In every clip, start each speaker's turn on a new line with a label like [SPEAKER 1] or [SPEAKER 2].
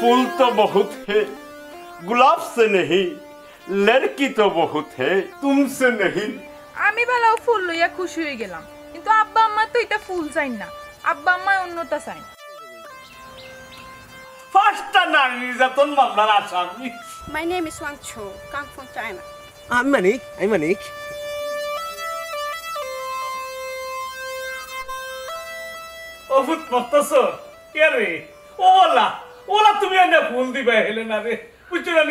[SPEAKER 1] फूल तो बहुत है गुलाब से नहीं लड़की तो बहुत है तुमसे नहीं
[SPEAKER 2] আমি ভালো ফুল লইয়া খুশি হয়ে গেলাম কিন্তু আব্বা আম্মা তো এটা ফুল চাই না আব্বা আম্মা অন্যটা চাই
[SPEAKER 1] ফার্স্টটা নারী নির্যাতন মামলার আসামি
[SPEAKER 3] My name is Wang Chu, come from China.
[SPEAKER 4] I'm Manik.
[SPEAKER 1] অভূত মকতছর কে রে ওলা তুমি এনে ফুল দিবা হেলে না রে বুঝছো না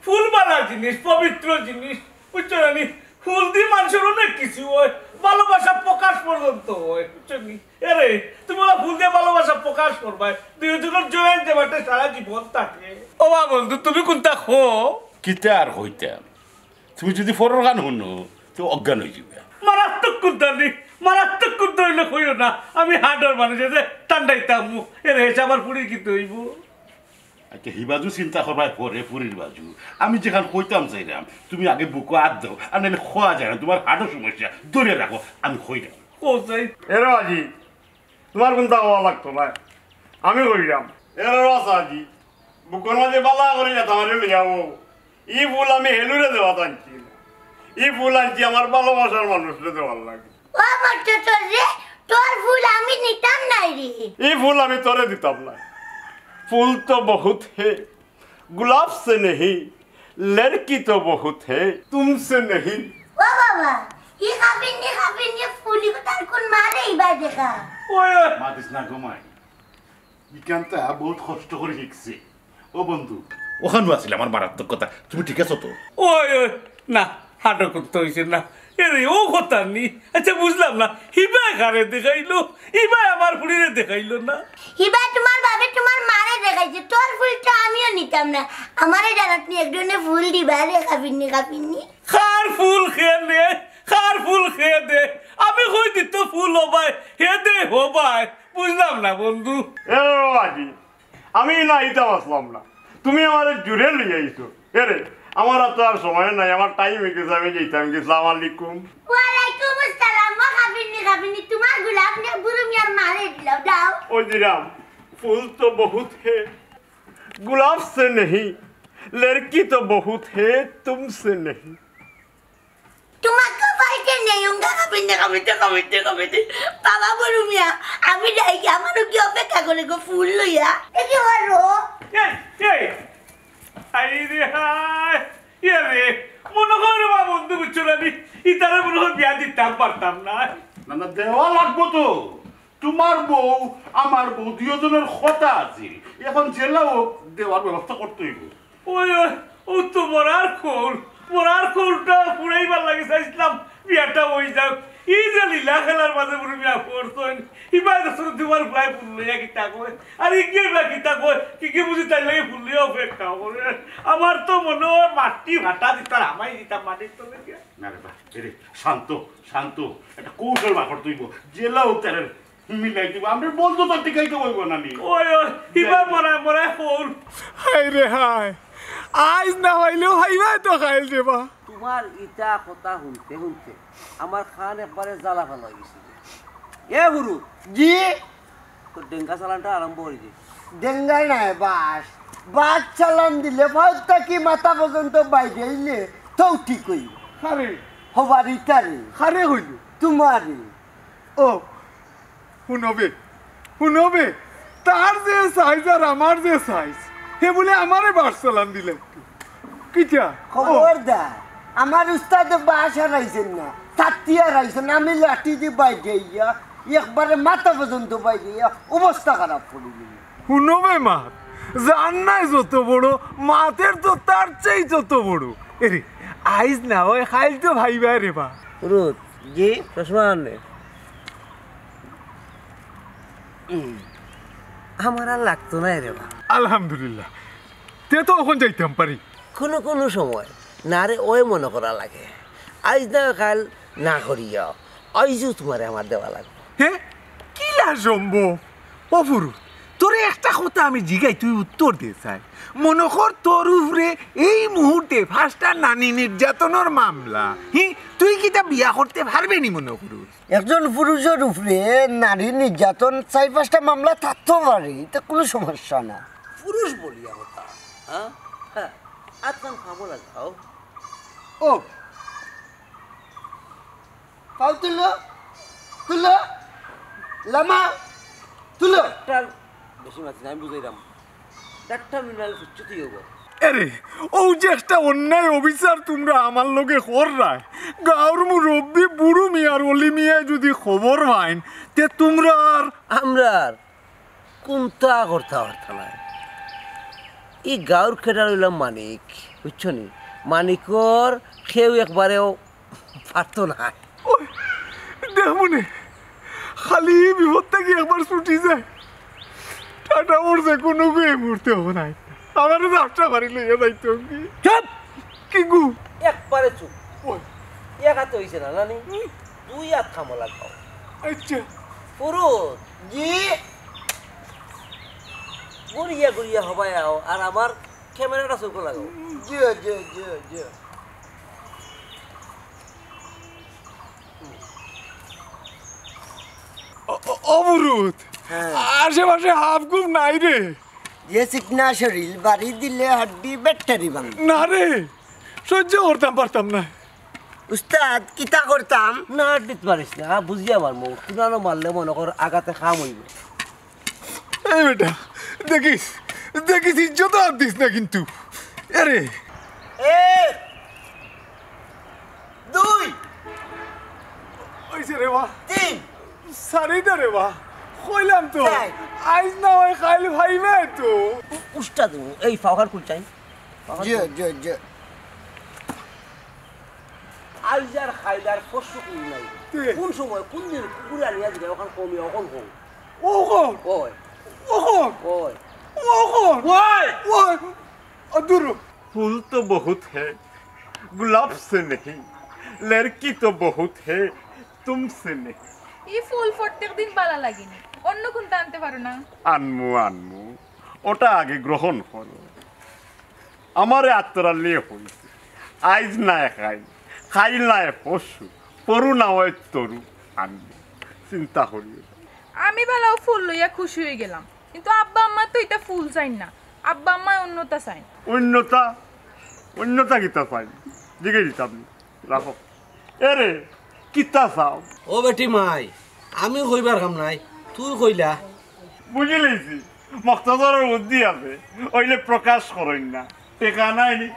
[SPEAKER 1] ফুল বালা জিনিস পবিত্র জিনিস বুঝছো না ফুল দি মানুষের অনেক কিছু হয় ভালোবাসা প্রকাশ পর্যন্ত হয় বুঝছো নি এরে তুমি ওলা ফুল দিয়ে ভালোবাসা প্রকাশ করবা দুজনের জয়েন্ট দেবাটা সারা জীবন থাকে ও বা বন্ধু তুমি কোনটা খো কিতা আর হইতাম তুমি যদি ফরর গান শুনো তো অজ্ঞান হয়ে যাবে মারাত্মক কুদ্দা হইলে কইও না আমি হার্ডর মানুষ যে ঠান্ডাইতাম এর হেসে আমার পুরীর কিন্তু হইব আচ্ছা হি বাজু চিন্তা করবাই পরে পুরীর বাজু আমি যেখানে কইতাম চাইলাম তুমি আগে বুকো হাত দাও আর নাহলে খোয়া যায় না তোমার হার্টের সমস্যা ধরে রাখো আমি কইলাম কোথায় এরা আজি তোমার কোনটা হওয়া লাগতো না আমি কইলাম এরা রাস আজি বুকোর মাঝে বালা করে যেতাম আমার লিয়াও ই ফুল আমি হেলুরে দেওয়া টানছি ই ফুল আনছি আমার ভালোবাসার মানুষরে দেওয়ার লাগে
[SPEAKER 5] ও মকতছর রে তোর ফুল আমি নিতাম নাই রে
[SPEAKER 1] ই ফুল আমি তোরে দিতাম না फूल तो बहुत है गुलाब से नहीं लड़की तो बहुत है तुमसे नहीं
[SPEAKER 5] ও বাবা ই খাবিনি ফুলি को तार कोन मारे ইবা দেখা
[SPEAKER 1] ওই মাদিস না ঘুমাই ইকান্তা বহুত কষ্ট করে শিখছি ও বন্ধু ওখানে আছিল আমার মারাত্মক কথা তুমি ঠিক আছো তো ওই না হাঁটো করতে হইছে না এরে ও কথা নি আচ্ছা বুঝলাম না হিবা ঘরে দেখাইলো হিবা আমার ফুলিরে দেখাইলো না
[SPEAKER 5] হিবা তোমার বাবে তোমার মারে দেখাইছে তোর ফুলটা আমিও নিতাম না আমারে জানাতনি একজনে ফুল দিবা রে খাবিনি
[SPEAKER 1] খার ফুল খেয়ে দে আমি কই দিত ফুল হবাই হে দে হবাই বুঝলাম না বন্ধু এরে বাজি আমি না ইতা আসলাম না তুমি আমারে জুড়ে লই আইছো এরে আমার তো আর সময় নাই আমার টাইম হয়ে গেছে আমি যাইতাম আসসালামু আলাইকুম
[SPEAKER 5] ওয়ালাইকুম আসসালাম খাবিনি তোমার গোলাপ নে বুরু মিয়ার মারে দিলাও দাও
[SPEAKER 1] ओ जिराम फूल तो बहुत है गुलाब से नहीं लड़की तो बहुत है तुमसे नहीं
[SPEAKER 5] তোমাকে পাইতে নেই উঙ্গা খাবিনি বাবা বুরু মিয়া আমি যাই আমারও কি অপেক্ষা করে গো ফুল লইয়া একি হলো
[SPEAKER 1] আইরে হাই ইরে মনে করে বা বন্ধু বুঝছলানি ইতারে মনে হয় বিয়া দিতাম পারতাম না না দেওয়া লাগবো তো তোমার বউ আমার বউ দুজনের কথা আছে এখন জেলাও দেওয়ার ব্যবস্থা করতে হইব ওই ও তো মরার খোলটা পুরাইবার লাগে চাইছিলাম বিয়াটা হয়ে যাক এই যে লীলা খেলার মাঝে পুরো বিয়া করছেন ইবাই তো তোমার প্রায় ফুল লইয়া কিতা করে আর ইগে বা কিতা কয় কি বুঝি তাই লাগে ফুল লইয়া অপেক্ষা করে আমার তো মনে হয় মাটি ভাটা দিতার আমাই দিতাম মাটির তো দেখে না রে বা এরে শান্ত একটা কৌশল বাকর তুইব জেলাও তার মিলাই দিব আমরা বলতো তো টিকাইতে হইব না নি ওই ইবা মরা খোল হাই রে হাই আজ না হইলেও হাইবা তো খাইল দেবা
[SPEAKER 4] তোমার ইটা কথা শুনতে আমার খান একবারে জ্বালা ফেলা হয়ে গেছে এ বুরু
[SPEAKER 6] জি
[SPEAKER 4] তো ডেঙ্গা চালানটা আরম্ভ করে দে
[SPEAKER 6] ডেঙ্গাই নাই বাস চালান দিলে ফালতা কি মাথা পর্যন্ত বাইরে আইলে তো ঠিক হইব
[SPEAKER 1] আরে
[SPEAKER 6] হবার ইটারে
[SPEAKER 1] আরে হইল
[SPEAKER 6] তোমারে
[SPEAKER 1] ও শুনবে তার যে সাইজ আর আমার যে সাইজ হে বলে আমারে বাস চালান দিলে কিটা
[SPEAKER 6] খবরদার আমার উস্তাদ বাস হারাইছেন না ছাত্রী হারাইছেন আমি লাঠি দিয়ে বাইরে ইয়া একবারে মাথা পর্যন্ত বাইরে ইয়া অবস্থা খারাপ করে দিল
[SPEAKER 1] শুনবে মাত জান নাই যত বড় মাতের তো তার চেয়ে যত বড় এরে আইজ না ওই খাইল তো ভাইবা রে বা
[SPEAKER 4] রোদ জি চশমা আনে আমার আর লাগতো না রে বা
[SPEAKER 1] আলহামদুলিল্লাহ তে তো ওখান যাইতাম পারি
[SPEAKER 4] কোনো সময় না রে ওই মনে করা লাগে আইজ না কাল না করিয়া আইজও তোমারে আমার দেওয়া লাগবে
[SPEAKER 1] হে কি সম্ভব অপুরু তোরে একটা কথা আমি জিগাই তুই উত্তর দে চাই মনে কর তোর উপরে এই মুহূর্তে ফার্স্টার নানি নির্যাতনের মামলা তুই কি তা বিয়া করতে পারবে নি মনে করু
[SPEAKER 6] একজন পুরুষের উপরে নারী নির্যাতন 4-5টা মামলা থাকতে পারে এটা কোনো সমস্যা না
[SPEAKER 4] পুরুষ বলিয়া কথা হ্যাঁ হ্যাঁ আজকাল খাবো লাগাও
[SPEAKER 6] ও পাও তুলো তুলো লামা তুলো
[SPEAKER 4] ডাক্তার বেশি মাছ আমি বুঝাইলাম ডাক্তার মিনাল সুচ্ছুতি হবো
[SPEAKER 1] আরে ও যে একটা অন্যায় অবিচার তোমরা আমার লগে কররায় গাঁর মুরব্বী বুড়ু মিয়ার অলি মিয়া যদি খবর পাইন তে তোমরা আর
[SPEAKER 4] আমরা কোনটা করতে পারতাম না এই গাঁর খেটা রইলাম মানিক বুঝছো নি মানিকর কেউ একবারেও পারতো না
[SPEAKER 1] দেখুনে খালি বিপদ থেকে একবার ছুটি যায় টাটা মরছে কোনো এই মুহূর্তে হবো নাই আমার যাত্রা বাড়ি লইয়া যাইতো কি
[SPEAKER 4] চুপ
[SPEAKER 1] কি গু
[SPEAKER 4] একবারে চুপ এক হাতে হয়েছে না নানি তুই আর থামো লাগাও
[SPEAKER 1] আচ্ছা
[SPEAKER 4] পুরুষ
[SPEAKER 6] জি
[SPEAKER 4] গড়িয়া গড়িয়া হবাই আও আর আমার ক্যামেরাটা চোখ লাগাও
[SPEAKER 6] জি জি জি জি
[SPEAKER 1] অবরোধ আশেপাশে হাফ গুম নাই রে
[SPEAKER 6] ये चिकना शरीर बारी दिले हड्डी बैटरी बंद
[SPEAKER 1] না রে সহ্য করতাম পারতাম না
[SPEAKER 6] उस्ताद किता करताम
[SPEAKER 4] না দিতে পারিস না বুঝিয়া আমার মুখ পুরানো মারলে মনে কর আগাতে খাম হইব
[SPEAKER 1] এই বেটা দেখিস দেখিস ইজ্জত আর দিস না কিন্তু আরে
[SPEAKER 6] एक দুই
[SPEAKER 1] ওইছে রে বা
[SPEAKER 6] তিন
[SPEAKER 1] সারিদা রে বা কইলাম তো
[SPEAKER 6] তাই।
[SPEAKER 1] আইজ না হয় খাইল ভাইবে তো
[SPEAKER 4] উস্তাদ এই ফাওয়ার কুল চাই
[SPEAKER 6] জি জি জি
[SPEAKER 4] আইজার খাইদার পশু কুল নাই
[SPEAKER 1] তে।
[SPEAKER 4] কোন সময় কোন দিন কুকুর আনিয়া দিলে ওখান কমি ওখান কম
[SPEAKER 1] ও কোন
[SPEAKER 4] ওই
[SPEAKER 1] ও কোন
[SPEAKER 4] ওই
[SPEAKER 1] ও কোন
[SPEAKER 4] ওই
[SPEAKER 1] ওই अदुर फूल तो बहुत है गुलाब से नहीं लड़की तो बहुत है तुमसे नहीं
[SPEAKER 2] এই ফুল প্রত্যেকদিন ভালো লাগেনি অন্য কোনটা আনতে পারো না
[SPEAKER 1] আনমু আনমু ওটা আগে গ্রহণ করো আমারে আত্মরা নিয়ে হয়েছে আইজ না খাই খাইল না পশু পরু না হয় তরু আনবু চিন্তা করিও
[SPEAKER 2] আমি ভালো ফুল লইয়া খুশি হয়ে গেলাম কিন্তু আব্বা আম্মা তো এটা ফুল চাই না আব্বা আম্মা অন্যটা চাই
[SPEAKER 1] অন্যতা অন্যতা কিতা চাই জিগে দিতাম রাখো এরে কিতা চাও
[SPEAKER 4] ও বেটি মাই আমি কইবার কাম নাই তুই কইলা
[SPEAKER 1] বুঝি লইছি মকতছরের বুদ্ধি আছে ওইলে প্রকাশ করেন না টেকা নাই নি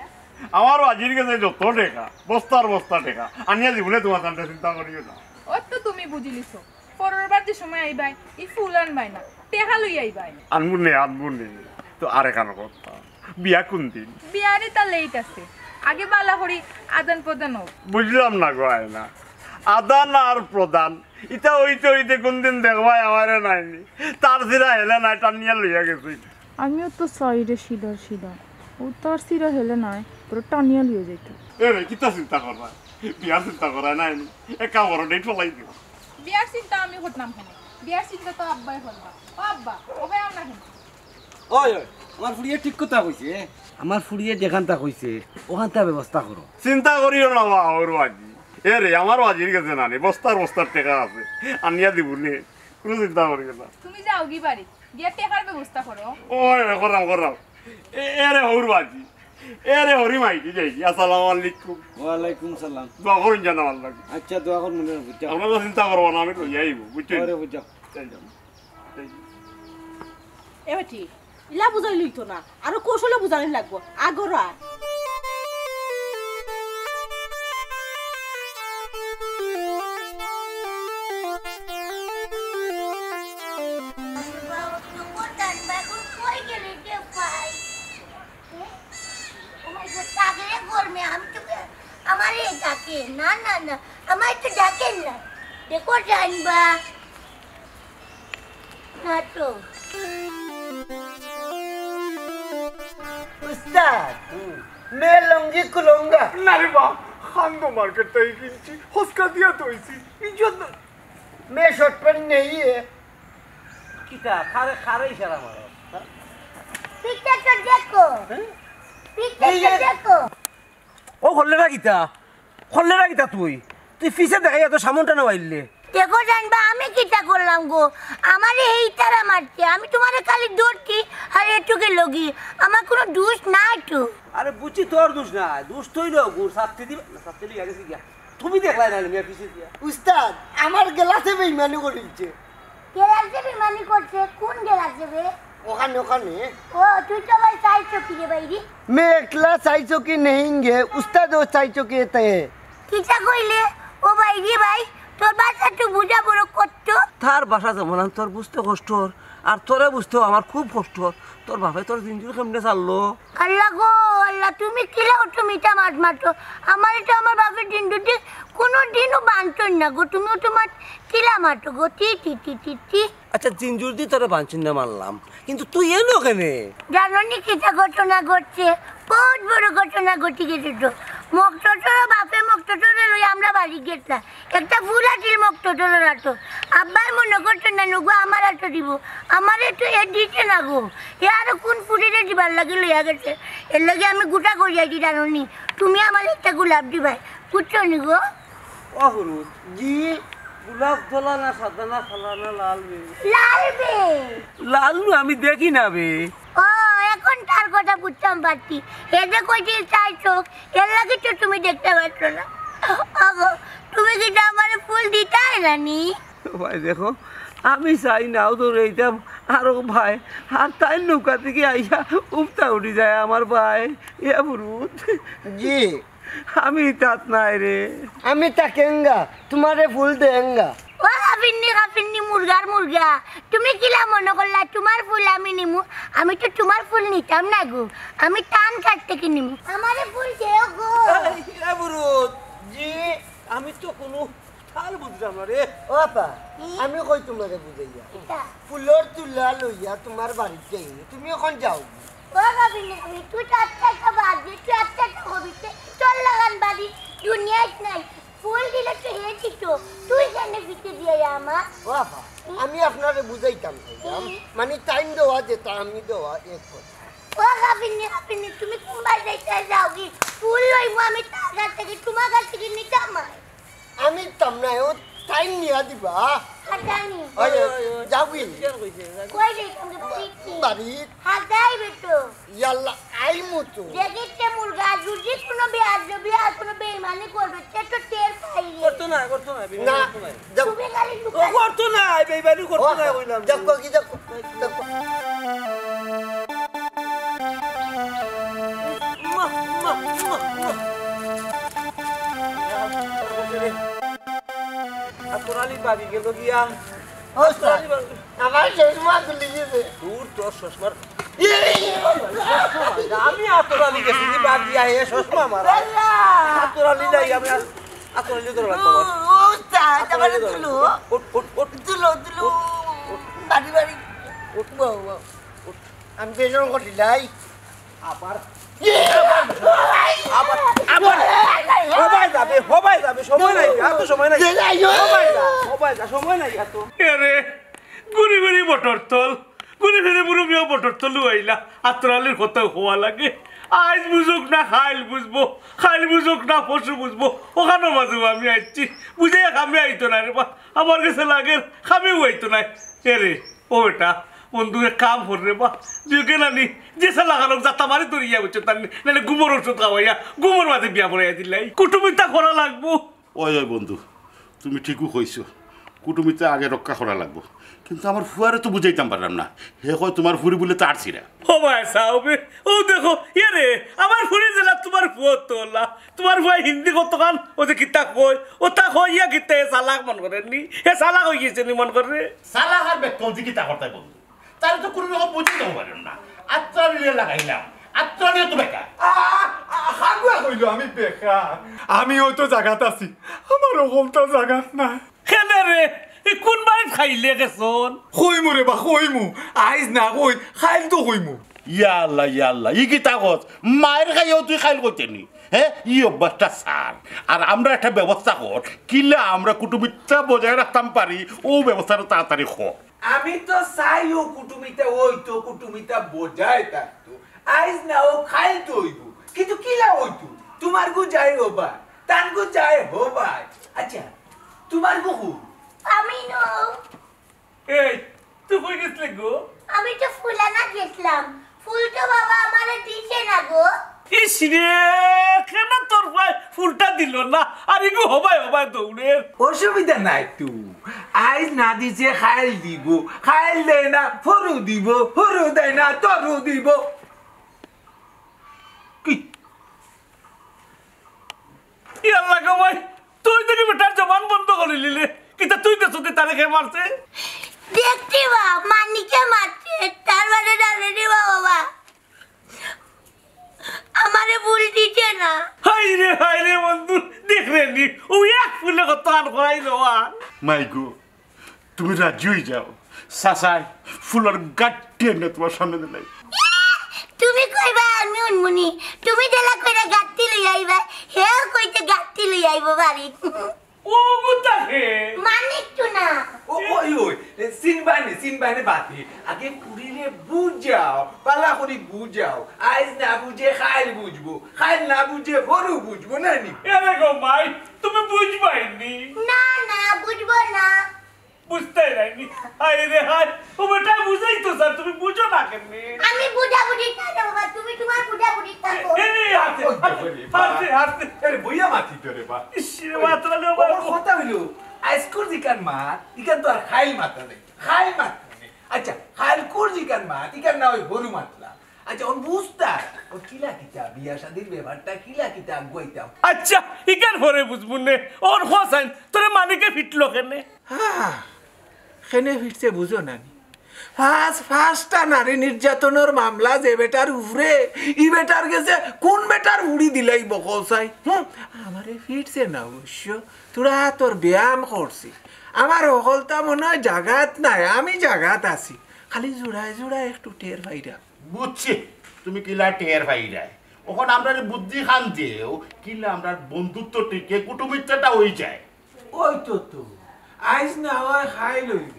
[SPEAKER 1] আমারও আজির কাছে যত টেকা বস্তার বস্তা টেকা আনিয়া জীবনে তোমার কাছে চিন্তা করিও না
[SPEAKER 2] ও তো তুমি বুঝিলিছো পরেরবার যে সময় আইবাই এই ফুল আনবাই না টেকা লই আইবাই
[SPEAKER 1] আনবু নে তো আরে কানো কথা বিয়া কোন দিন
[SPEAKER 2] বিয়ারে তা লেট আছে আগে বালা করি আদান প্রদান হোক
[SPEAKER 1] বুঝলাম না গো না আদান আর প্রদান ইটা হইতে কোন দিন দেখবাই আমারে নাইনি তার সিরা হেলে নাই টানিয়া লইয়া গেছি
[SPEAKER 2] আমিও তো সাইডে সিধা ও তার সিরা হেলে নাই পুরো টানিয়া লিয়ে যাইত
[SPEAKER 1] এরে কিতা চিন্তা করবা বিয়া চিন্তা করা নাইনি একা বড় ডেট ফলাই দিও
[SPEAKER 2] বিয়ার চিন্তা আমি করতাম কেন বিয়ার চিন্তা তো আব্বাই করবা ও আব্বা ও ভাই আমরা কেন
[SPEAKER 4] ওই ওই আমার ফুড়িয়ে ঠিক কথা কইছে আমার ফুড়িয়ে যেখানটা কইছে ওখানটা ব্যবস্থা করো
[SPEAKER 1] চিন্তা করিও না বা ওর আজি এরে আমারও আজির গেছে নানি বস্তার টেকা আছে আনিয়া দিব নে কোনো চিন্তা করিও না
[SPEAKER 2] তুমি যাও গি বাড়ি গিয়া টেকার ব্যবস্থা করো
[SPEAKER 1] ওই করাম এরে হৌর বাজি এরে হরি মাইকি যাই আসসালামু আলাইকুম
[SPEAKER 7] ওয়ালাইকুম সালাম
[SPEAKER 1] দোয়া করুন জানা ভালো লাগে
[SPEAKER 7] আচ্ছা দোয়া কর মনে বুঝা
[SPEAKER 1] আপনারা চিন্তা করবো না আমি লই আইব বুঝছেন
[SPEAKER 7] ওরে বুঝা
[SPEAKER 5] এবার ঠিক ইলা বুঝাই লইতো না আরো কৌশলে বুঝানি লাগবো আগরা না না না আমার তো ডাকেন না দেখো জানবা না তো
[SPEAKER 6] उस्ताद मैं लंगी खुलूंगा
[SPEAKER 1] না রে বা খান্দো মার্কেট থেকে কিনছি হসকা দিয়া তৈছি
[SPEAKER 6] इज्जत मैं शर्ट पर नहीं है
[SPEAKER 4] কিটা খারে খারে ইশারা মারো
[SPEAKER 5] পিকটা তো দেখো পিকটা তো দেখো
[SPEAKER 4] ও খল্লে না কিতা তুই তুই ফিসে দেখাই তো সামনটা না বাইলে
[SPEAKER 5] দেখো জানবা আমি কিটা করলাম গো আমারে এই তারা মারছে আমি তোমারে খালি দৌড়ছি আর এটুকে লগি আমার কোনো দোষ নাই তো
[SPEAKER 4] আরে বুঝছি তোর দোষ না দোষ তৈল গুড় সাথে দিবে না সাথে লিয়ে গেছি গিয়া তুমি দেখলাই না মিয়া পিছে দিয়া
[SPEAKER 6] উস্তাদ আমার গেলাসে বেইমানি করিছে
[SPEAKER 5] গেলাসে বেমানি করছে কোন গেলাসে বে
[SPEAKER 6] ওখানে ওখানে
[SPEAKER 5] ও তুই তো ভাই চাইছো কি রে বাইরি
[SPEAKER 6] मैं अकेला चाइचो कि नहीं गे उस्ताद वो चाइचो के तय
[SPEAKER 5] কিটা কইলে ও বাইরি ভাই তোর বাসা একটু বুঝা বড় কষ্ট
[SPEAKER 4] তার বাসা যেমন তোর বুঝতে কষ্ট আর তোরে বুঝতেও আমার খুব কষ্ট তোর বাপে তোর দিনজুর কেমনে চাললো
[SPEAKER 5] আল্লাহ গো আল্লাহ তুমি কিলা মিটা মাছ মারতো আমার তো আমার বাপের দিন দুটি কোনো দিনও বানতো না গো তুমিও তোমার কিলা মারতো গো টি টি টি টি টি
[SPEAKER 4] আচ্ছা দিনজুর দিয়ে তোরে বাঞ্চিন না মানলাম কিন্তু তুই এলো কেনে
[SPEAKER 5] জানো নি কিটা ঘটনা ঘটছে বহুত বড় ঘটনা ঘটে গেছে তো মকতছর বাপে মকতছরে লই আমরা বাড়ি গেছিলাম একটা ফুল আছিল মকতছরের হাতো আব্বাই মনে করতো না গো আমার হাতো দিব আমার একটু এ দিতে না গো এ আরো কোন ফুটিতে দিবার লাগে লইয়া গেছে এর লাগে আমি গোটা করিয়াছি জানো নি তুমি আমার একটা গোলাপ দিবাই বুঝছো নি গো
[SPEAKER 4] ও হলুদ জি গোলাপ ধলা না সাদা না খালা না লাল বে
[SPEAKER 5] লাল বে
[SPEAKER 4] লাল আমি দেখি না বে
[SPEAKER 5] ও এখন তার কথা বুঝতাম পারছি এতে কইছি চাই চোখ এর লাগে তো তুমি দেখতে পাচ্ছ না আগো তুমি কি আমার ফুল দিতাই নানি
[SPEAKER 4] ভাই দেখো আমি চাই নাও তো এইতাম আরো ভাই আর তাই নৌকা থেকে আইয়া উপতা উঠি যায় আমার ভাই এ বুরুত
[SPEAKER 6] जी
[SPEAKER 4] আমি তাত নাই রে
[SPEAKER 6] আমি তাকেঙ্গা তোমারে ফুল দেঙ্গা
[SPEAKER 5] ও কাপিন্নি মুরগার মুরগা তুমি কিলা মনে করলা তোমার ফুল আমি নিমু আমি তো তোমার ফুল নিতাম না গো আমি টান কাটতে কি নিমু আমারে ফুল দেও গো
[SPEAKER 4] এ বুরুত জি আমি তো কোনো তাল বুঝলাম না রে
[SPEAKER 6] ও আপা আমি কই তোমারে বুঝাইয়া
[SPEAKER 5] এটা
[SPEAKER 6] ফুলর তুলা লইয়া তোমার বাড়িতে যাই তুমি এখন যাও
[SPEAKER 5] ও কাপিন্নি তুই তো একটা বাজে তুই একটা কবিতে চল লাগান বাড়ি দুনিয়ায় নাই ফুল দিলে তো হেঁটি তো তুই কেন ফিতে দিয়ে আমার
[SPEAKER 6] ও আপা আমি আপনারে বুঝাইতাম মানে টাইম দেওয়া যেটা আমি দেওয়া এক কথা
[SPEAKER 5] ও কাপিন্নি তুমি কুম্বার যাইতে যাও কি ফুল লইমু আমি তার কাছ থেকে তোমার কাছ থেকে নিতাম
[SPEAKER 6] আমি তামনা ও টাইম নিয়া দিবা
[SPEAKER 5] হাজানি
[SPEAKER 6] ওই যাবি
[SPEAKER 5] কই রে তুমি বাড়ি
[SPEAKER 6] বাড়ি
[SPEAKER 5] হাজাই বেটো
[SPEAKER 6] ইয়াল্লা আইমু তো
[SPEAKER 5] দেখিতে মুরগা যদি কোনো বিয়া কোনো বেইমানি করবে সে তো টের পাই
[SPEAKER 4] করতো না
[SPEAKER 6] না যাও
[SPEAKER 5] তুমি খালি
[SPEAKER 4] ও করতো না বেইবানি করতো না কইলাম
[SPEAKER 6] যাও কি যাও
[SPEAKER 4] আতরালি বাড়ি গেল গিয়া
[SPEAKER 6] ওস্তাদ আমার চশমা খুলে গেছে
[SPEAKER 4] দূর তোর চশমার আমি আতরালি গেছি বাড়ি আইয়া চশমা মারা আতরালি নাই আমি আতরালি ধরে রাখবো
[SPEAKER 6] ওস্তাদ আমার তুলো তুলো বাড়ি আমি বেজন করিলাই
[SPEAKER 4] আবার হবাই যাবে সময় নাই এত সময় নাই সময় নাই এত
[SPEAKER 1] এরে গুড়ি গুড়ি বটর তল গুড়ি ফেরে বুড়ো মিয়া বটর তল আইলা আত্রালির কথা হওয়া লাগে আজ বুঝুক না খাইল বুঝুক না পশু বুঝবো ওখানে বাজবো আমি আসছি বুঝে খামে আইতো না রে বা আমার কাছে লাগে খামেও আইতো না এরে ও বেটা বন্ধুকে কাম করে বা যে নানি যে লাগানো যাতা মারি তোর ইয়া বুঝছো তার নাহলে গুমর ওষুধ খাওয়াইয়া গুমর মাঝে বিয়া পড়াইয়া দিলাই কুটুমিতা করা লাগবো
[SPEAKER 8] ওই বন্ধু তুমি ঠিকও কইছো কুটুমিতে আগে রক্ষা করা লাগবো কিন্তু আমার ফুয়ারে তো বুঝাইতাম পারলাম না হে কয় তোমার ফুরি বলে তার ছিড়া
[SPEAKER 1] ও ভাই সাহবে ও দেখো ইয়ে আমার ফুরি জেলা তোমার ফুয়র তোলা তোমার ফুয়া হিন্দি কতক্ষণ ও যে কিতা কই ও তা কই ইয়া কিতা এ সালাক মন করেননি এ সালাক হয়ে গেছে নি মন করে
[SPEAKER 8] সালাক আর বেকল দি কিতা করতে বন্ধু তাহলে তো কোনো রকম বুঝাইতে পারলাম না আত্রা নিয়ে লাগাইলাম আত্রা নিয়ে তো বেকার
[SPEAKER 9] হাগুয়া কইলো আমি বেকার আমি হয়তো জায়গাত আছি আমার ওরকমটা জায়গাত না
[SPEAKER 1] কেনে রে এ কোন বাড়ি খাইলে গেছন
[SPEAKER 9] কইমু রে বা কইমু আইজ না কই খাইল তো কইমু
[SPEAKER 8] ইয়াল্লা ই কিতা কস মায়ের খাইও তুই খাইল কইতে নি হ্যাঁ ই অভ্যাসটা সার আর আমরা একটা ব্যবস্থা কর কিলে আমরা কুটুমিটা বজায় রাখতাম পারি ও ব্যবস্থাটা তাড়াতাড়ি কর
[SPEAKER 10] আমি তো চাই ও কুটুমিটা ওইতো কুটুমিটা বোঝায় থাকতো আইজ না ও খাইল তো হইব কিন্তু কিলা হইতো তোমার গু যাই হবা তান গু যাই হবাই আচ্ছা তোমার গু
[SPEAKER 5] আমি নো
[SPEAKER 1] এই তুই কই গেছলি গো?
[SPEAKER 5] আমি তো ফুলানা গেছিলাম ফুল তো বাবা আমারে দিছে না গো
[SPEAKER 1] ইস রে কেন তোর ভাই ফুলটা দিল না আর ইগো হবাই হবাই দৌড়ের
[SPEAKER 10] অসুবিধা নাই তু আইজ না দিছে খাইল দিব খাইল দেয় না ফরু দিব ফরু দেয় না তরু দিব কি
[SPEAKER 1] ইয়াল্লা গো ভাই তুই দেখি বেটার জবান বন্ধ করে নিলে কিন্তু তুই তো সত্যি তারে খেয়ে মারছে
[SPEAKER 5] দেখতে বা মানিকে মারছে তার মানে ডালেনি বাবা আমারে ভুল দিছে না
[SPEAKER 1] হাই রে বন্ধু দেখ রে নি ও এক ফুলে কত আর করাই লওয়া
[SPEAKER 8] মাই গো তুমি রাজি হয়ে যাও সাসাই ফুলের গাঠি এনে তোমার সামনে দিলাই
[SPEAKER 5] তুমি কইবা আমি উনমুনি তুমি দেলা কইরা গাত্তি লই আইবা হেও কইতে গাত্তি লই আইবো বাড়ি
[SPEAKER 1] ও গুতা হে
[SPEAKER 5] মানিক তো না
[SPEAKER 10] ওই সিনবানে বাতি আগে পুরিলে বুঝাও পালা করি বুঝাও আইজ না বুঝে খাইল বুঝবো খাইল না বুঝে ফরু বুঝবো না নি
[SPEAKER 1] এরে গো মাই তুমি বুঝবাইনি
[SPEAKER 5] না না বুঝবো না
[SPEAKER 1] বুঝতে রাইনি হাই রে হাই ও বেটা বুঝাই তো স্যার তুমি বুঝো না কেমনে
[SPEAKER 5] আমি বুঝাবুঝি থাকো বাবা তুমি তোমার বুঝাবুঝি থাকো
[SPEAKER 1] এই হাতে
[SPEAKER 10] আরে বইয়া মাতি তোরে বা
[SPEAKER 1] ইসরে মাত্রা লে
[SPEAKER 10] ওর কথা হইলো আইসকুর জিকান মা ইকান তো আর খাইল মাত্রা নেই খাইল মাত্রা নেই আচ্ছা খাইল কুর জিকান মা ইকান না ওই গরু মাতলা আচ্ছা ওর বুঝতা ও কিলা কিতা বিয়া শাদির ব্যাপারটা কিলা কিতা আগুয়াইতাম
[SPEAKER 1] আচ্ছা ইকার পরে বুঝবুনে ওর হোসাইন তোরে মানিকে ফিটলো কেনে
[SPEAKER 10] হ্যাঁ খেনে ফিরছে বুঝো না ফার্স্টটা নারী নির্যাতনের মামলা যে বেটার উফরে ই বেটার গেছে কোন বেটার উড়ি দিলাই বকসাই আমারে ফিরছে না অবশ্য তোরা তোর ব্যায়াম করছি আমার অকলতা মনে হয় জাগাত নাই আমি জাগাত আছি খালি জোড়ায় একটু টের ভাইরা
[SPEAKER 8] বুঝছি তুমি কিলা টের ভাইরাই ওখান আমরা বুদ্ধি খান দিয়েও কিলা আমরা বন্ধুত্ব টিকে কুটুমিত্রটা হয়ে যায়
[SPEAKER 10] ওই তো আইস না হয় খাইল হইব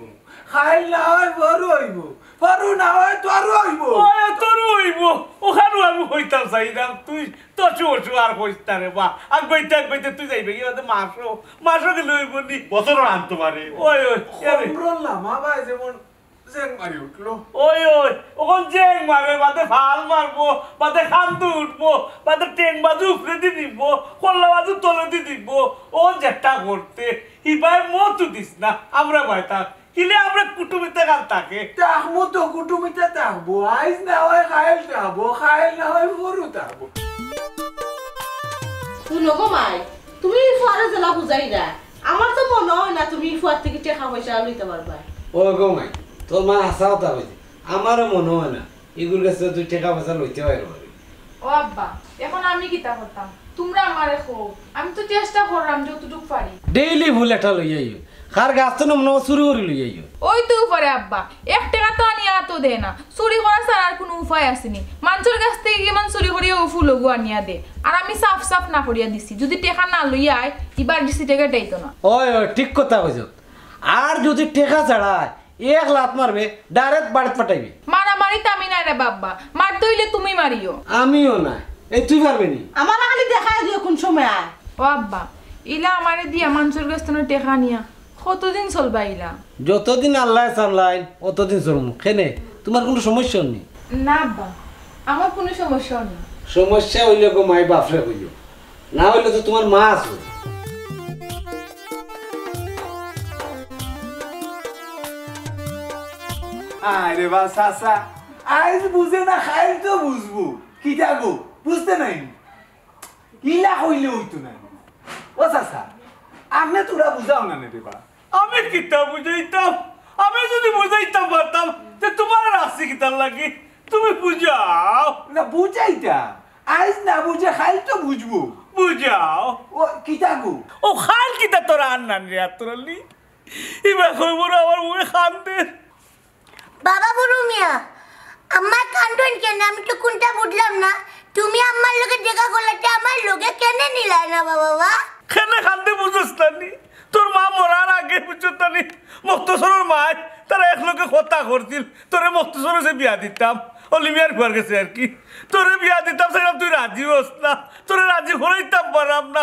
[SPEAKER 10] খাইল না হয় বড় হইব বড় না হয় তোর হইব
[SPEAKER 1] ওই তোর হইব ওখানে আমি হইতাম চাইলাম তুই তো চোর আর হইতা রে বা আর বইতে তুই যাইবে কি মাসো গেলে হইব নি
[SPEAKER 8] বছর আনতে পারে
[SPEAKER 1] ওই
[SPEAKER 10] লামা ভাই যেমন জেং মারি উঠলো
[SPEAKER 1] ওই ওখান জেং মারবে বাদে ফাল মারবো বাদে খান্দু উঠবো বাদে টেন বাজু উপরে দিয়ে দিব কল্লা বাজু তলে দিয়ে দিব ও যেটা করতে ইবার মতো দিস না আমরা ভাই থাক কিলে আমরা কুটুমিতে গান থাকে
[SPEAKER 10] তাহমো তো কুটুমিতে থাকবো আইস না হয় খাইল থাকবো খাইল না হয় বড় থাকবো
[SPEAKER 11] শুনো গো মাই তুমি ফুয়ারে জেলা বুঝাই না আমার তো মনে হয় না তুমি ফুয়ার থেকে টাকা পয়সা লইতে পারবা
[SPEAKER 7] ও গো মাই তোর মা আসাও তা হইছে আমারও মনে হয় না এগুলোর কাছে তুই টাকা পয়সা লইতে পারবি
[SPEAKER 2] ও আব্বা এখন আমি কিতা করতাম তোমরা আমারে খো আমি তো চেষ্টা করলাম যতটুকু পারি
[SPEAKER 7] ডেইলি ভুল একটা লই আইও খার গাছ তো মনে চুরি করে লই আইও
[SPEAKER 2] ওই তো উপরে আব্বা 1 টাকা তো আনিয়া তো দে না চুরি করা ছাড়া আর কোনো উপায় আসেনি মানুষের কাছ থেকে কেমন চুরি করিয়া ফুল লগু আনিয়া দে আর আমি সাফ না করিয়া দিছি যদি টাকা না লইয়া আয় এবার দিছি টাকা দেইতো না
[SPEAKER 7] ওই ঠিক কথা কইছ আর যদি টাকা ছাড়ায় 1 লাত মারবে ডাইরেক্ট বাড়িতে পাঠাইবে
[SPEAKER 2] মারামারি তামি নাই রে বাবা মার দইলে তুমি মারিও
[SPEAKER 7] আমিও না এই তুই পারবি নি
[SPEAKER 11] আমার খালি দেখাই দিও কোন সময় আয়
[SPEAKER 2] ও আব্বা ইলা আমারে দিয়া মানুষের কাছ থেকে টাকা নিয়া কতদিন চলবা ইলা
[SPEAKER 7] যতদিন আল্লাহ চালাই অতদিন চলমু কেনে তোমার কোনো সমস্যা নেই
[SPEAKER 2] না আব্বা আমার কোনো সমস্যা নেই
[SPEAKER 7] সমস্যা হইলে গো মাই বাপরে কইও না হইলে তো তোমার মা আছে
[SPEAKER 10] আরে বা সাসা আইস বুঝে না খাইল তো বুঝবো কিটা গো বুঝতে নাই ইলা হইলে হইতো না ও সাসা আপনি তোরা বুঝাও না রে বা
[SPEAKER 1] আমি কিতা বুঝাইতাম আমি যদি বুঝাইতাম পারতাম যে তোমার রাশি কিতার লাগি তুমি বুঝাও
[SPEAKER 10] না বুঝাইতা আইস না বুঝে খাইল তো বুঝবো
[SPEAKER 1] বুঝাও
[SPEAKER 10] ও কিটা গো
[SPEAKER 1] ও খাল কিতা তোরা আন্নান রে আতরালি ইবা কই বড় আমার মুখে খান দে
[SPEAKER 5] বাবা বুরু মিয়া আমার কান্দন কেন আমি তো কোনটা বুঝলাম না তুমি আমার লগে দেখা করলাতে আমার লগে কেন নিলাই না বাবা
[SPEAKER 1] কেন খান্দে বুঝছ না তোর মা মরার আগে বুঝছ না মকতছরের মা তারা এক লোকে কথা করছিল তোরে মকতছরে সে বিয়া দিতাম অলি মিয়ার ঘর গেছে আর কি তোরে বিয়া দিতাম সেরকম তুই রাজি হস না তোরে রাজি হইতাম পারাম না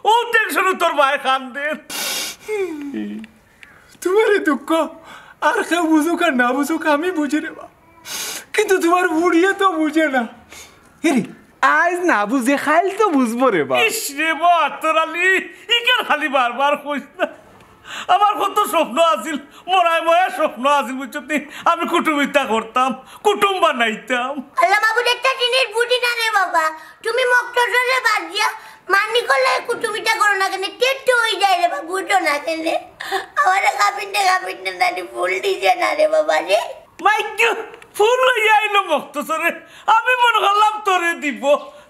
[SPEAKER 1] ও টেনশনে তোর মায়ের খান্দে
[SPEAKER 9] তোমার এই দুঃখ আর কেউ বুঝুক আর না বুঝুক আমি বুঝি রে বা, কিন্তু তোমার বুড়িয়ে তো বুঝে না। হেরি আজ না বুঝে খাইল তো বুঝবো রে বা।
[SPEAKER 1] ইস রে বা তোরালি ইকের খালি বারবার কইস না। আমার কত স্বপ্ন আছিল, মরায় ময়া স্বপ্ন আছিল বুঝছি, আমি কুটুমিতা করতাম, কুটুম বানাইতাম।
[SPEAKER 5] আল্লাহ বাবুর একটা জিনিস বুঝি না রে বাবা, তুমি মকতছরে বাদ দিয়া মানি করলে কুটুমিটা করো না কেন, টেট্টু হয়ে যায় রে বাবা, বুঝো না কেন? আমার কাপিনটা দাদি ফুল দিছে না রে বাবা রে।
[SPEAKER 1] মাইকে ফুল লইয়া আইলো মকতছরে, আমি মনে করলাম তোরে দিব,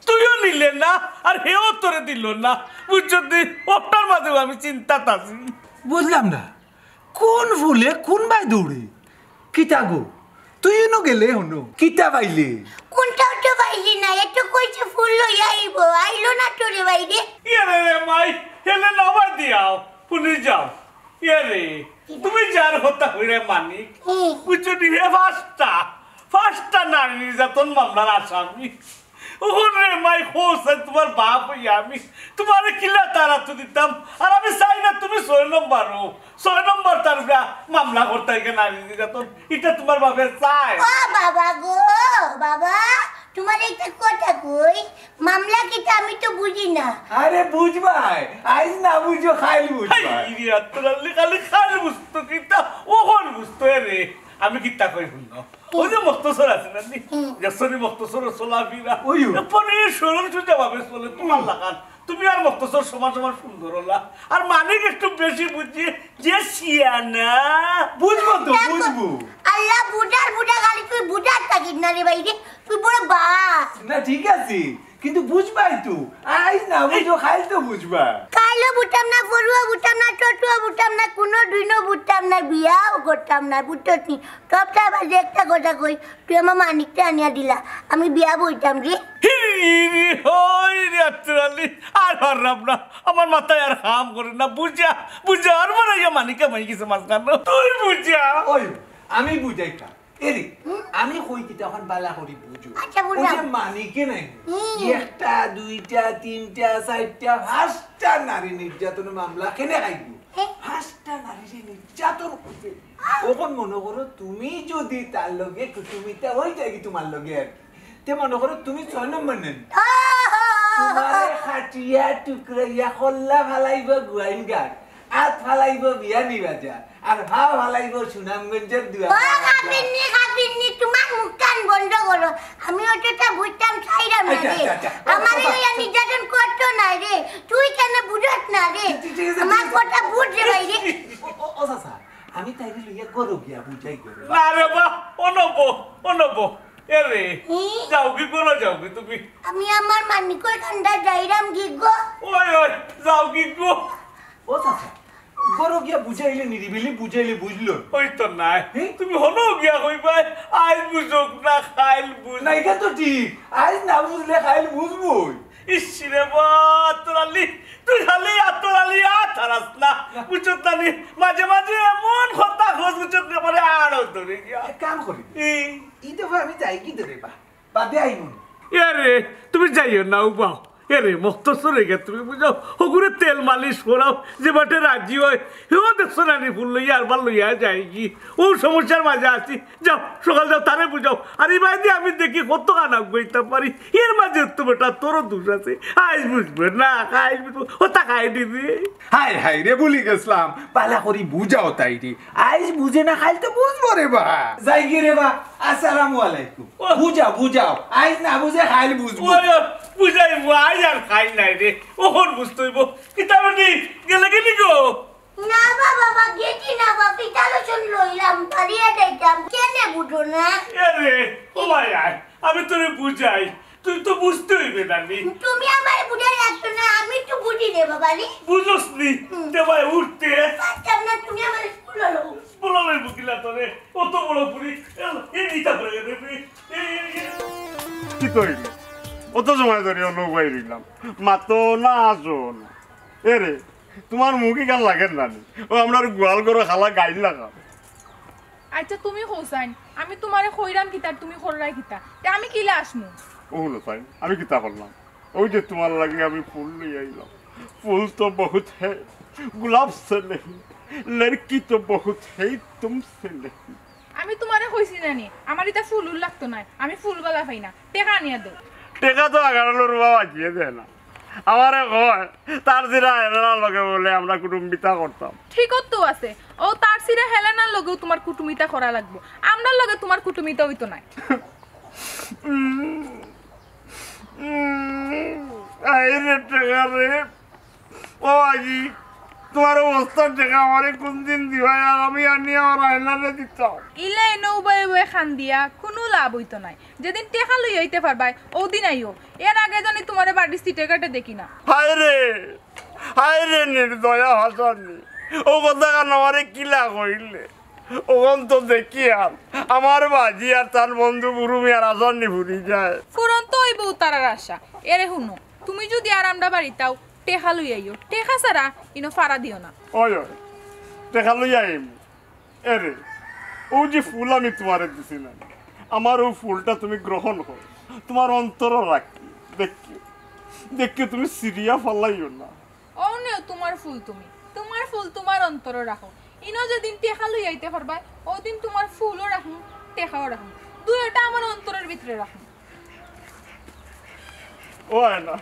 [SPEAKER 1] তুইও নিলে না আর হেও তোরে দিল না বুঝছি। ওটার মাঝেও আমি চিন্তাত আছি।
[SPEAKER 10] বুঝলাম না কোন ফুলে কোন বাই দৌড়ে কিতা গো, তুই এনো গেলে হনো কিতা পাইলে?
[SPEAKER 5] কোনটাও তো পাইলি না, একটু কইছে ফুল লইয়া আইব, আইলো না তো রে বাইরে।
[SPEAKER 1] ইয়ে রে মাই হেলে নবা দিয়াও শুনি যাও। ইয়ে রে তুমি যার কথা হইরে মানিক বুঝছো নি, হে ফার্স্টটা নারী নির্যাতন মামলার আসামি। ওহন রে মাই খোঁজ তোমার বাপ হইয়া আমি তোমার কিলা তারা তো দিতাম, আর আমি চাই না তুমি 6 নম্বর তার মামলা করতে নারী নির্যাতন, এটা তোমার বাপের চাই।
[SPEAKER 5] ও বাবা গো বাবা, তোমার একটা কথা কই, মামলা কিটা আমি তো বুঝি না।
[SPEAKER 10] আরে বুঝবাই, আজ না বুঝো খাইল বুঝবাই।
[SPEAKER 1] ইরিয়া তোরালি খালি খালি বুঝতো কিতা, ওহন বুঝতো রে। আমি কিতা কই শুনো, ওই যে মকতছর আছে না নি, যেসনি মকতছর চলাফিরা এরপরে সরল সোজা ভাবে চলে তোমার লাগান। তুমি আর মকতছর সমান সমান সুন্দর হলা, আর মানিক একটু বেশি বুঝি যে সিয়ানা।
[SPEAKER 10] বুঝবো তো বুঝবো।
[SPEAKER 5] আল্লাহ বুঝা খালি তুই বুঝার থাকিস না রে বাইরে, তুই বড় বাস
[SPEAKER 10] না। ঠিক আছে কিন্তু বুঝবাই তো, আজ না বুঝো খাইল তো বুঝবা।
[SPEAKER 5] কাইলো বুঝতাম না, পড়ুয়া বুঝতাম না, চটুয়া বুঝতাম না, কোনো দুইনো বুঝতাম না, বিয়াও করতাম না বুঝতস নি। সবটা বাজে একটা কথা কই, তুই আমার মানিকটা আনিয়া দিলা, আমি বিয়া বইতাম রে।
[SPEAKER 1] আর হারাম না, আমার মাথায় আর হাম করে না, বুঝা আর মারাইয়া মানিকা মাই গেছে মাঝখান, তুই বুঝা।
[SPEAKER 10] ওই আমি বুঝাইতা এরি, আমি কইতি তখন বালা করি বুঝো।
[SPEAKER 5] আচ্ছা বুঝা,
[SPEAKER 10] ওই যে মানিকে নাই একটা দুইটা তিনটা চারটা 5টা নারী নির্যাতন মামলা কেনে খাইবো, 5টা নারী নির্যাতন করবে। ওখন মনে করো তুমি যদি তার লগে কুটুমিতা হয়ে যায় তোমার লগে আর তে মনে করো তুমি 6 নম্বর নেন, তোমারে খাটিয়া টুকরাইয়া খল্লা ফালাইব গুয়াইন গাড়, আত ফালাইব বিয়ানি বাজার, আর ভা ফালাইব সুনামগঞ্জের দুয়া।
[SPEAKER 5] খাবিনি তোমার মুখটান বন্ধ করো, আমি ওটা বুঝতাম চাইরাম না রে, আমার লইয়া নির্যাতন করতো না রে, তুই কেন বুঝত না রে, আমার কথা বুঝ রে বাইরে।
[SPEAKER 10] ও সাসা আমি তাইলে লইয়া করো গিয়া বুঝাই করো
[SPEAKER 1] না রে বা, অনব এরে যাও কি করো, যাও কি তুমি?
[SPEAKER 5] আমি আমার মানিকর কান্দা যাইরাম কি গো।
[SPEAKER 1] ওই যাও কি গো।
[SPEAKER 10] ও সাসা করো গিয়া বুঝাইলে নিরিবিলি বুঝাইলে বুঝলো
[SPEAKER 1] ওই তো নাই, তুমি হনো গিয়া কইবাই আজ বুঝোক না খাইল বুঝ
[SPEAKER 10] না। এটা তো ঠিক, আজ না বুঝলে খাইল বুঝবই।
[SPEAKER 1] ইসরে বা তোরালি, তুই খালি তোরালি আরাস না বুঝত না, মাঝে মাঝে এমন কথা খোঁজ বুঝত না পরে আরো ধরে গিয়া
[SPEAKER 10] কাম করি এই দফা আমি যাই কি ধরে বাদে আইমন।
[SPEAKER 1] এরে তুমি যাইও না উবাও, এরে মকতছরে গে তুমি বুঝাও, হগুরে তেল মালিশ করাও, যে বাটে রাজি হয় হেও দেখছো না ফুল লইয়া আরবার লইয়া যায় কি, ও সমস্যার মাঝে আছি। যাও সকাল যাও তারে বুঝাও, আর এই বাইরে আমি দেখি কত গানা বইতে পারি, এর মাঝে তো বেটা তোরও দোষ আছে, আইস বুঝবে না খাইস বুঝবো ও তা খাই দিবি।
[SPEAKER 10] হাই হাই রে বলি গেছিলাম, পালা করি বুঝাও তাই রে, আইস বুঝে না খাইল তো বুঝবো রে বা। যাই গিয়ে রে বা, আসসালামু আলাইকুম। বুঝাও আইস না বুঝে খাইল বুঝবো।
[SPEAKER 1] বুঝাই আই আর খাই নাই রে, ওহন বুঝতে হইব। কিতাবনি গেলি গো?
[SPEAKER 5] না বাবা গেছি না বাবা, পিতালো শুন লইলাম পারিয়া যাইতাম, কেনে বুঝো না?
[SPEAKER 1] এরে ও ভাই আয়, আমি তোরে বুঝাই, তুই তো বুঝতে হইবে না নি।
[SPEAKER 5] তুমি আমারে বুঝাই আসছো না, আমি তো বুঝি রে বাবা রে।
[SPEAKER 1] বুঝোস নি তে ভাই উঠতে
[SPEAKER 5] পারতাম না, তুমি আমারে স্কুলে লো
[SPEAKER 1] বললেন বুকিলা তোরে কত বড় পুরি এই নিতা করে দেবি।
[SPEAKER 8] কি কইলি অত সময় ধরে অন্য উপায় রইলাম, মাতো না আসো না। এরে তোমার মুখে গান লাগেন না, ও আমরা গোয়াল করে খালা গাইল লাগা।
[SPEAKER 2] আচ্ছা তুমি হোসাইন, আমি তোমারে কইরাম কিতা, তুমি কররাই কিতা, আমি কিলা আসমু?
[SPEAKER 8] ও হলো তাই, আমি কিতা করলাম, ওই যে তোমার লাগে আমি ফুল নিয়ে আইলাম। ফুল তো বহুত হে, गुलाब से नहीं लड़की तो बहुत है तुमसे नहीं।
[SPEAKER 2] আমি তোমারে কইছি নানি আমার এটা ফুল লাগতো না আমি ফুলবালা পাই না টাকা আনিয়া দাও
[SPEAKER 8] টেকা তো 11 রুপা বাঁচিয়ে দেয় না আমারে কয় তার জিরা হেলেনার লগে বলে আমরা কুটুম্বিতা করতাম
[SPEAKER 2] ঠিক তো আছে ও তার সিরা হেলেনার লগেও তোমার কুটুমিতা করা লাগবে আমরার লগে তোমার কুটুমিতা হইতো না
[SPEAKER 8] আইরে টেকা রে ও আজি তোমার অবস্থা টেকা আমারে কোন দিন দিবা আর আমি আনি আমার আয়নারে দিতাম
[SPEAKER 2] ইলে নৌবাই বই খান দিয়া কোনো লাভ হইতো না যেদিন টাকা লই আইতে পারবাই ওদিন আইও এর আগে জানি তোমারে বাড়ি সিটে কাটে দেখি না
[SPEAKER 8] হায় রে নির্দয়া হাসানি ও কথা কান আমারে কিলা কইলে ওখান তো দেখি আর আমার বাজি আর তার বন্ধু বুরু মিয়ার আসানি ফুরি যায়
[SPEAKER 2] ফুরন তো ওই বউ তারার আশা এরে হুনো তুমি যদি আর আমরা বাড়িতাও টেকা লই আইও টেকা ছাড়া ইনো ফাড়া দিও না
[SPEAKER 8] ওই টেকা লই আইম এরে ও যে ফুল আমি তোমারে দিছি না আমার ও ফুলটা তুমি গ্রহণ করো তোমার অন্তর রাখি দেখি তুমি সিরিয়া ফালাইও না
[SPEAKER 2] ও নেও তোমার ফুল তোমার অন্তর রাখো ইনো যেদিন টেকা লই আইতে পারবা ওদিন তোমার ফুলও রাখুন টেকাও রাখুন দুইটা আমার অন্তরের ভিতরে রাখুন
[SPEAKER 8] ও না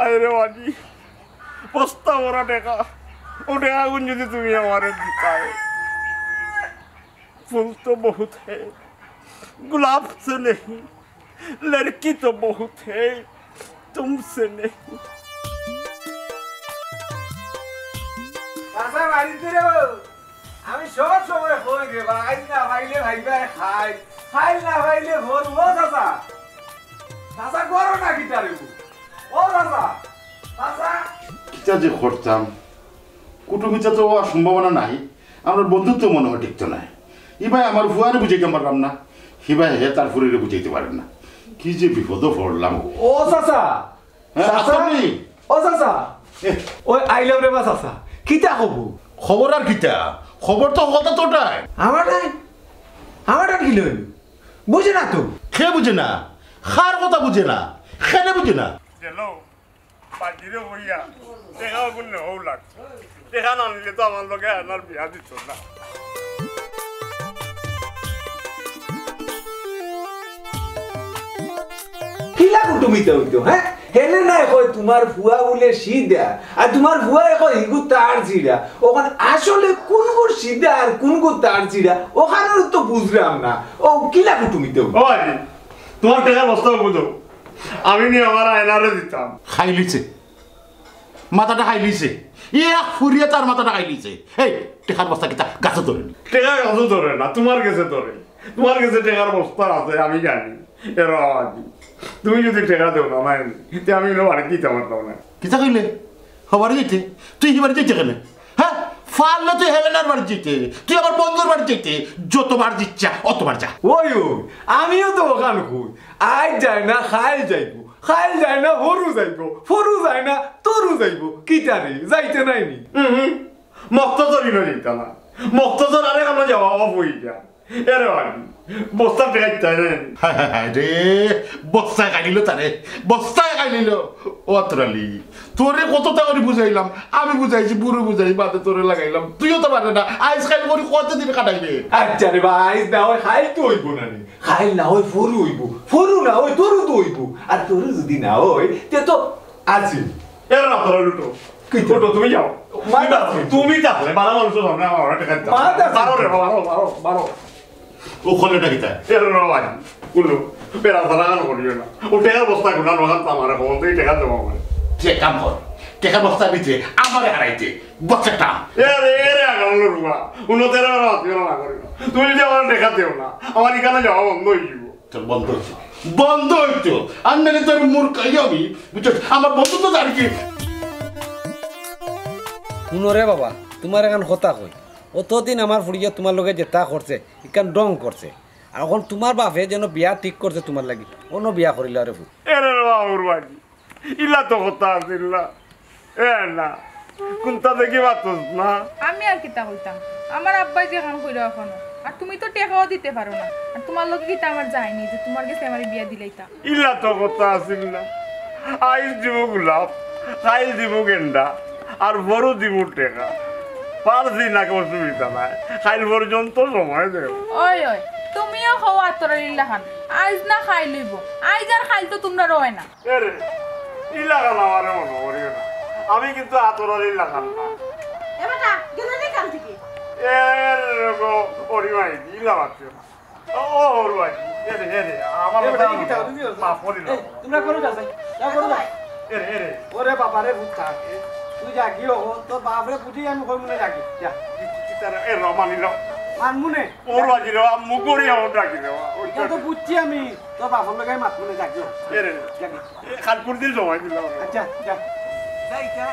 [SPEAKER 8] আরে বাজি বস্তা ভরা টেকা ও টেকা গুন যদি তুমি আমারে দিতায় फूल तो बहुत है गुलाब से नहीं लड़की तो बहुत है तुमसे नहीं
[SPEAKER 9] চাচা বাড়িতে রে আমি সব সময় কই রে ভাই না ভাইলে ভাইবা খাই না ভাইলে ভোর ও চাচা চাচা করো না গিটারে ও চাচা
[SPEAKER 8] কিটা যে করতাম কুটুমিটা তো সম্ভাবনা নাই আমার বন্ধুত্ব মনে হয় ঠিক তো নাই ইবাই আমার ফুয়ারে বুঝাইতে পারলাম না হিবাই হে তার ফুরিরে বুঝাইতে পারেন না কি যে বিপদে পড়লাম
[SPEAKER 9] ও চাচা
[SPEAKER 8] চাচা
[SPEAKER 9] ও চাচা ওই আইলাম রে বা চাচা কিটা কব
[SPEAKER 8] খবর আর কিটা খবর তো কথা তোটাই
[SPEAKER 9] আমারটা কি লইল বুঝে না তো
[SPEAKER 8] খে বুঝে না খার কথা বুঝে না খেলে বুঝে না চলো পাজিরে হইয়া দেখা গুণ হও লাগছে দেখা না নিলে তো আমার লগে আনার বিয়া দিত না
[SPEAKER 9] কিলা কুটুমিতে হইতো হ্যাঁ হেলে না কই তোমার ফুয়া বলে সিধা আর তোমার ফুয়া কই ইগু তার জিরা ওখানে আসলে কোন কোন সিধা আর কোন কোন তার জিরা ওখানে তো বুঝলাম না ও কিলা কুটুমিতে
[SPEAKER 8] ওই তোমার টাকা নষ্ট বুঝো আমি নি আমার আয়নারে দিতাম খাইলিছে মাথাটা খাইলিছে এক ফুরিয়ে তার মাথাটা খাইলিছে এই টেকার বস্তা কিটা গাছে ধরে টেকা গাছে ধরে না তোমার কাছে ধরে তোমার কাছে টেকার বস্তা আছে আমি জানি এর আওয়াজ তুমি যদি টেকা দেও না মাইনি তে আমি নো বাড়ি দিতে পারতাম না কিটা কইলে খবর দিতে তুই বাড়ি দিতে কেন হ্যাঁ ফাললে তুই হেলেনার বাড়ি যেতে তুই আমার বন্ধুর বাড়ি যেতে যতবার দিচ্ছা অতবার যা
[SPEAKER 9] ওই আমিও তো ওখানে কই আই যায় না খাইল যায় না ফরু যায় না তরু যাইব কিটারে যাইতে নাইনি
[SPEAKER 8] মকতছর ইনো যেতা না মকতছর আরে আমরা যাওয়া অফ হয়ে যা এরে বাড়ি বস্তা টেকাইতে রে বস্তায় খাইলিল তারে বস্তায় খাইলিল ও আতরালি তোরে কত টাকা বুঝাইলাম আমি বুঝাইছি বুড়ো বুঝাই বাদে তোরে লাগাইলাম তুইও তো পারে না আইস খাইল করে কত দিন কাটাইবে
[SPEAKER 9] আচ্ছা রে ভাই আইস না হয় খাইল তো হইব না নি খাইল না হয় ফরু না হয় তরু তো হইব আর তরু যদি না হয় তে তো আছে
[SPEAKER 8] এর না তোরা লুটো ছোট তুমি যাও তুমি তাহলে বালা মানুষ সামনে আমার টাকা বারো রে বারো ও খোলেটা কিতা এর রাওয়াজ কুলো পেরা ধরা না করিও না ও টাকার বস্তা গুনা নহান আমার কোন তুই টাকা দেবো আমার যে কাম কর টাকার বস্তা দিতে আমারে হারাইতে বস্তাটা এরে আগালো রুবা উনো তেরা রাত না করিও তুমি যদি আমার টাকা দেও না আমার এখানে যাওয়া বন্ধ হয়ে যাব তোর বন্ধ হইতো আর নালে তোর মূর্খ যাবি বুঝছ আমার বন্ধু তো জানি কি
[SPEAKER 7] শুনরে বাবা তোমার এখন কথা কই অতদিন আমার ফুড়িয়া তোমার লগে যেটা করছে ইকান ডং করছে আর এখন তোমার বাপে যেন বিয়া ঠিক করছে তোমার লাগি অন্য বিয়া করিল আরে ফুট
[SPEAKER 8] এরে বাবুর বাড়ি ইলা তো কথা আছিল না এ না কোনটা দেখি বাতস না
[SPEAKER 2] আমি আর কিতা কইতাম আমার আব্বাই যে কাম কইরা এখনো আর তুমি তো টাকাও দিতে পারো না আর তোমার লগে কিতা আমার যায়নি যে তোমার কাছে আমার বিয়া দিলাইতা
[SPEAKER 8] ইলা তো কথা আছিল না আইস দিব গোলাপ খাইল দিব গেন্দা আর বড় দিব টাকা পারছি না অসুবিধা নাই খাইল পর্যন্ত সময় দেব
[SPEAKER 2] ওই ওই তুমিও খাওয়া আতরালিল্লা খান আজ না খাই লইব আজ আর খাইল তো তোমরা রয় না
[SPEAKER 8] এরে ইলাকান আমার মনে করিও না আমি কিন্তু আতরালি লাগান না
[SPEAKER 11] এবারটা গেলে নে কাল থেকে
[SPEAKER 8] এরকম পরিমাণে ইলাকাচ্ছে না ও ওরবাই এরে আমার মাফ করি না
[SPEAKER 7] তোমরা করো যাই যা করো যাই
[SPEAKER 8] এরে
[SPEAKER 7] ওরে বাবারে ভূত থাকে তুই জাগিও তোর বাপরে পুটি আমি কই মনে জাগি যা
[SPEAKER 8] তারা এ রমানি র
[SPEAKER 7] মানমুনে
[SPEAKER 8] ওরবাজি র আম্মু করি আমার ডাকি রে
[SPEAKER 7] ওইটা তো বুঝছি আমি তোর বাপর লগে মাত মনে জাগিও
[SPEAKER 8] এরে
[SPEAKER 7] জাগি
[SPEAKER 8] খালপুর দিন সময় দিলাম
[SPEAKER 7] আচ্ছা যা
[SPEAKER 10] যাইতা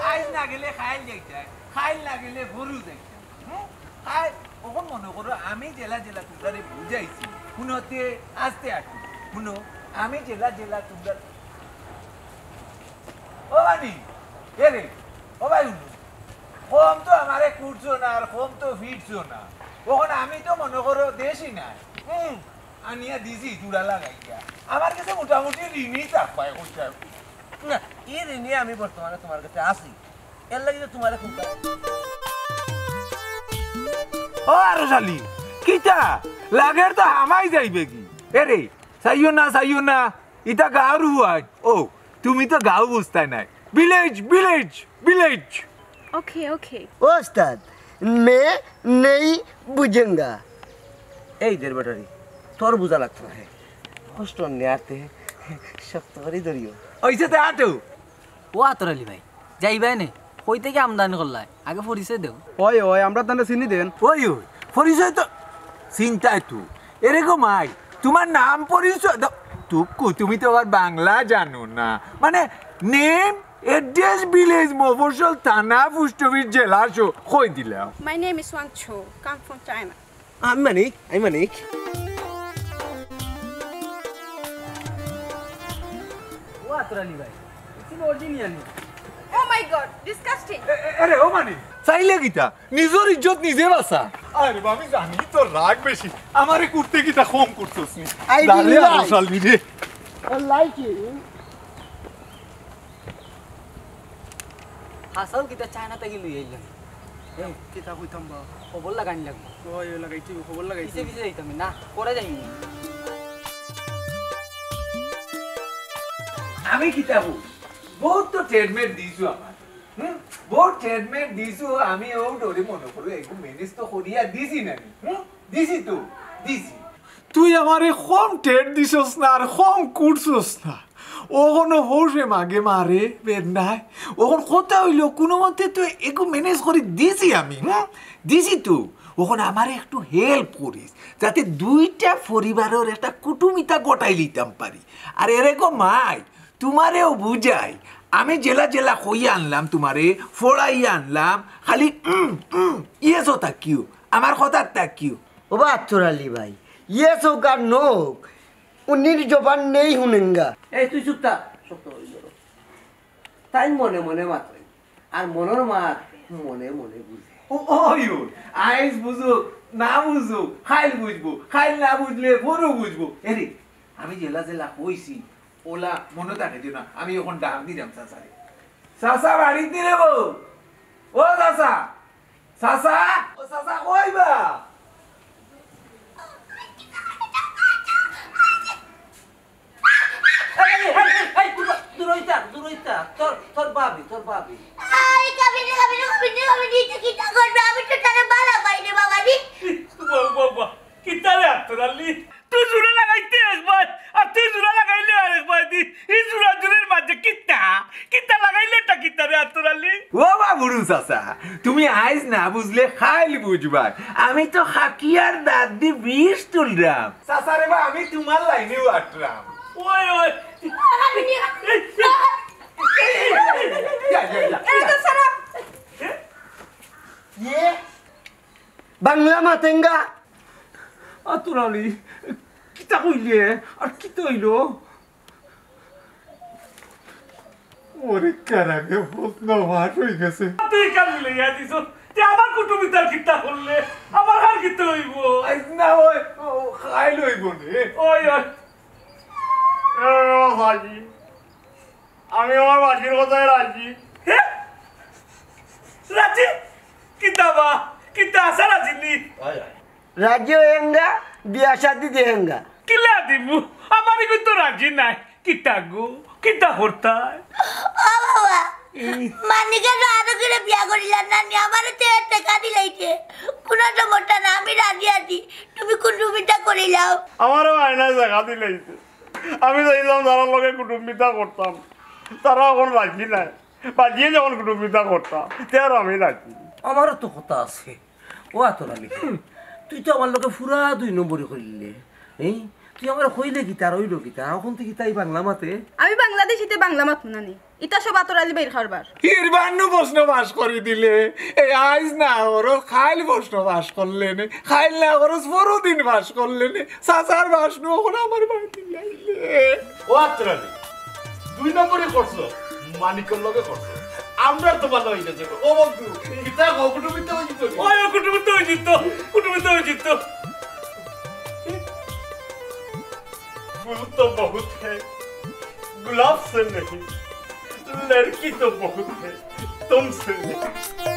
[SPEAKER 10] আজ না গেলে খাইল যাইতা খাইল না গেলে গরু যাইতা খাই ওখন মনে করো আমি জেলা জেলা তোমরা বুঝাইছি শুনতে আসতে আসতে শুনো আমি জেলা জেলা তোমরা ও বানি এরে ও ভাই কম তো আমারে কুটছো না আর কম তো ফিটছো না ওখানে আমি তো মনে করো দেশই না আনিয়া দিছি চূড়া লাগাইয়া আমার কাছে মোটামুটি ঋণই চাপ পায় ওইটা
[SPEAKER 4] না এই ঋণে আমি বর্তমানে তোমার কাছে আসি এর লাগি তো তোমার খুব
[SPEAKER 10] ও আর শালি কিটা লাগের তো হামাই যাইবে কি এরে সাইও না ইটা গাঁর হুয়াই ও তুমি তো গাঁও বুঝতাই নাই village village village
[SPEAKER 3] okay okay
[SPEAKER 6] ওস্তাদ মে নেই বুঝেঙ্গা
[SPEAKER 4] এই দের বেটারি তোর বুঝা লাগতো না কষ্ট নেয়াতে শক্ত করে ধরিও
[SPEAKER 10] ওইসে তো আটো
[SPEAKER 12] ও আতরালি ভাই যাইবাই নে কই থেকে আমদানি করলাই আগে পরিচয় দেও
[SPEAKER 7] ওই ওই আমরা তাহলে চিনি দেন
[SPEAKER 10] ওই পরিচয় তো চিন্তায় তো এরকম আই তোমার নাম পরিচয় তুকু তুমি তো আবার বাংলা জানো না মানে নেম এড্রেস ভিলেজ মফস্বল থানা পুষ্টবীর জেলা কই দিলাম
[SPEAKER 3] My name is Wang Chu, come from China.
[SPEAKER 4] আমি মানিক
[SPEAKER 12] ও আতরালি ভাই তুমি original
[SPEAKER 3] Oh my god, disgusting.
[SPEAKER 10] আরে ও মানে চাইলে গীতা নিজের ইজ্জত নিজে বাঁচা আরে আমি জানি তো রাগ বেশি আমারে করতে গীতা কম করছস নি
[SPEAKER 6] I
[SPEAKER 10] ডালে
[SPEAKER 6] didn't
[SPEAKER 10] আর
[SPEAKER 6] like.
[SPEAKER 10] শালবি রে
[SPEAKER 6] I like it.
[SPEAKER 12] হাসান কিতা চায়না থেকে লই আইলাম
[SPEAKER 7] এই কিতা কইতাম বা
[SPEAKER 12] খবর লাগানি লাগবে
[SPEAKER 7] ওই লাগাইছি খবর লাগাইছি
[SPEAKER 12] কিসে কিসে যাইতাম না করে যাইনি
[SPEAKER 10] আমি কিতাবু বহুত তো ট্রেডমেট দিছু আমার বহুত ট্রেডমেট দিছু আমি ও ডরে মনে করো একটু ম্যানেজ তো করিয়া দিছি না দিছি তো দিছি তুই আমারে কম ট্রেড দিছস না আর কম কুটছস না ওখানে হোসে মাগে মারে বের নাই ওখানে কথা হইল কোনো মতে তুই একটু ম্যানেজ করে দিছি আমি দিছি তো ওখানে আমার একটু হেল্প করিস যাতে দুইটা পরিবারের একটা কুটুমিতা গোটাই লিতাম পারি আর এরকম মাই তোমারেও বুঝাই আমি জেলা জেলা কইয়া আনলাম তোমারে ফোড়াই আনলাম খালি ইয়েস তা কিউ আমার কথা তা কিউ
[SPEAKER 6] ও বা চোরালি ভাই ইয়ে সৌকার নোক উনির জবান নেই হুনেঙ্গা
[SPEAKER 4] এই তুই চুপটা শক্ত হয়ে ধরো তাই মনে মনে মাত্র আর মনের মাত মনে মনে বুঝে
[SPEAKER 10] ওইও আইস বুঝো না বুঝো খাইল বুঝবো খাইল না বুঝলে বড় বুঝবো এরে আমি জেলা জেলা কইছি ওলা মনে থাকে দিও না আমি এখন ডাক দিলাম চাচারে চাচা বাড়িতে দিলে বউ ও চাচা চাচা ও চাচা কইবা
[SPEAKER 4] দূরইতা তোর বাবি
[SPEAKER 5] আই কাবিনে দিতে কি তা করবে আমি তো তারে বালা পাইনি বাবা নি
[SPEAKER 1] বাবা কিতারে আতরালি তুই জুড়ে লাগাইতে একবার আর তুই জুড়ে লাগাইলে আরেকবার দি এই জুড়ের মাঝে কিতা লাগাইলে টা কিতারে আতরালি
[SPEAKER 10] ও বাবুরু চাচা তুমি আইস না বুঝলে খাইল বুঝবা আমি তো হাকিয়ার দাঁত দি বিষ তুললাম চাচা রে বা আমি তোমার লাইনেও আটলাম
[SPEAKER 1] ওই
[SPEAKER 6] ये বাংলা মাতেঙ্গা
[SPEAKER 10] আতরালি কিতা কইলে আর কি তৈল ওরে কারাগে প্রশ্ন ভাট হয়ে গেছে
[SPEAKER 1] তুই কালি লইয়া দিছ তে আমার কুটুমিতার কিতা করলে আমার আর কিতা হইব
[SPEAKER 10] আইস না ওই খাইল হইব নে
[SPEAKER 1] ওই
[SPEAKER 8] হাজি আমি আমার বাজির কথায় রাজি
[SPEAKER 1] রাজি কিতাবা কিতা সারা জিনি
[SPEAKER 6] রাজি হয়েঙ্গা বিয়া শাদি দেহেঙ্গা
[SPEAKER 1] কিলা দিমু আমারই কিন্তু রাজি নাই কিতা গো কিতা হরতায়
[SPEAKER 5] ও বাবা মানিকে আরো করে বিয়া করিলাম না আমার টাকা দিলাইছে কোনো সমস্যা না আমি রাজি আছি তুমি কুটুমিটা করিলাও
[SPEAKER 8] আমারও আয়নায় জায়গা দিলাইছে আমি চাইলাম যারা লগে কুটুম্বিতা করতাম তারা এখন রাজি নাই বাজিয়ে যখন কুটুম্বিতা করতাম তার আমি রাজি
[SPEAKER 4] আমারও তো কথা আছে ও এত নালি তুই তো আমার লোকে ফুরা 2 নম্বরই করিলে এই তুই আমার কইলে গীতা আর ওইলো গীতা এখন তুই গীতা এই বাংলা মাতে
[SPEAKER 3] আমি বাংলাদেশিতে বাংলা মাত নানি ইটা সব আতরালি বাইর খারবার
[SPEAKER 10] হিরবান্ন প্রশ্ন বাস করে দিলে এই আইজ না ওর খাইল প্রশ্ন বাস করলেন খাইল না ওর পরদিন বাস করলেন সাসার বাস নো ওর আমার বাড়ি লাইলে
[SPEAKER 8] ও আত্রালি 2 নম্বরই করছো মানিকের লগে করছো আমরা তো ভালো হইলে যাবো ও বন্ধু গীতা কুটুম্বিতা হইতো
[SPEAKER 1] ওই কুটুমিত হইতো
[SPEAKER 8] फूल तो बहुत है गुलाब से नहीं लड़की तो बहुत है तुमसे नहीं